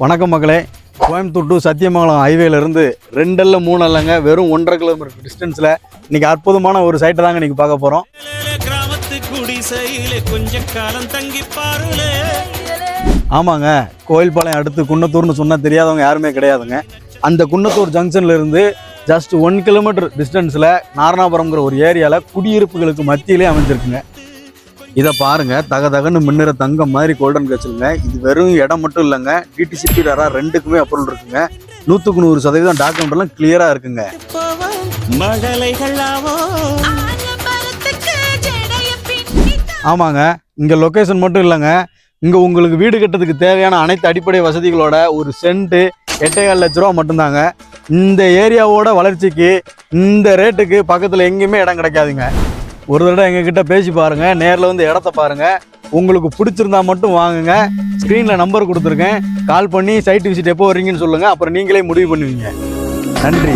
வணக்கம் மக்களே. கோயம்புத்தூர் டு சத்தியமங்கலம் ஹைவேலேருந்து 2 அல்ல 3 அல்லங்க, வெறும் 1.5 கிலோமீட்டர் டிஸ்டன்ஸில் இன்றைக்கி அற்புதமான ஒரு சைட்டை தாங்க இன்றைக்கி பார்க்க போகிறோம். ஆமாங்க, கோயில்பாளையம் அடுத்து குன்னத்தூர்னு சொன்னால் தெரியாதவங்க யாருமே கிடையாதுங்க. அந்த குன்னத்தூர் ஜங்ஷன்லேருந்து ஜஸ்ட் 1 கிலோமீட்டர் டிஸ்டன்ஸில் நாரணாபுரம்ங்கிற ஒரு ஏரியாவில் குடியிருப்புகளுக்கு மத்தியிலே அமைஞ்சிருக்குங்க. இதை பாருங்க, தகன்னு மின்னுற தங்கம் மாதிரி கோல்டன் கட்சிலுங்க. இது வெறும் இடம் மட்டும் இல்லைங்க, டிடிசிபி ரரா ரெண்டுக்குமே அப்ரூவல் இருக்குங்க. 100% டாக்குமெண்ட்லாம் கிளியராக இருக்குங்க. ஆமாங்க, இங்கே லொக்கேஷன் மட்டும் இல்லைங்க, இங்கே உங்களுக்கு வீடு கட்டுறதுக்கு தேவையான அனைத்து அடிப்படை வசதிகளோட ஒரு சென்ட்டு 8,4 லட்ச ரூபா மட்டும்தாங்க. இந்த ஏரியாவோட வளர்ச்சிக்கு இந்த ரேட்டுக்கு பக்கத்தில் எங்கேயுமே இடம் கிடைக்காதுங்க. ஒரு தடவை எங்ககிட்ட பேசி பாருங்கள், நேரில் வந்து இடத்த பாருங்கள். உங்களுக்கு பிடிச்சிருந்தா மட்டும் வாங்குங்க. ஸ்க்ரீனில் நம்பர் கொடுத்துருக்கேன், கால் பண்ணி சைட் விசிட் எப்போ வர்றீங்கன்னு சொல்லுங்கள். அப்புறம் நீங்களே முடிவு பண்ணுவீங்க. நன்றி.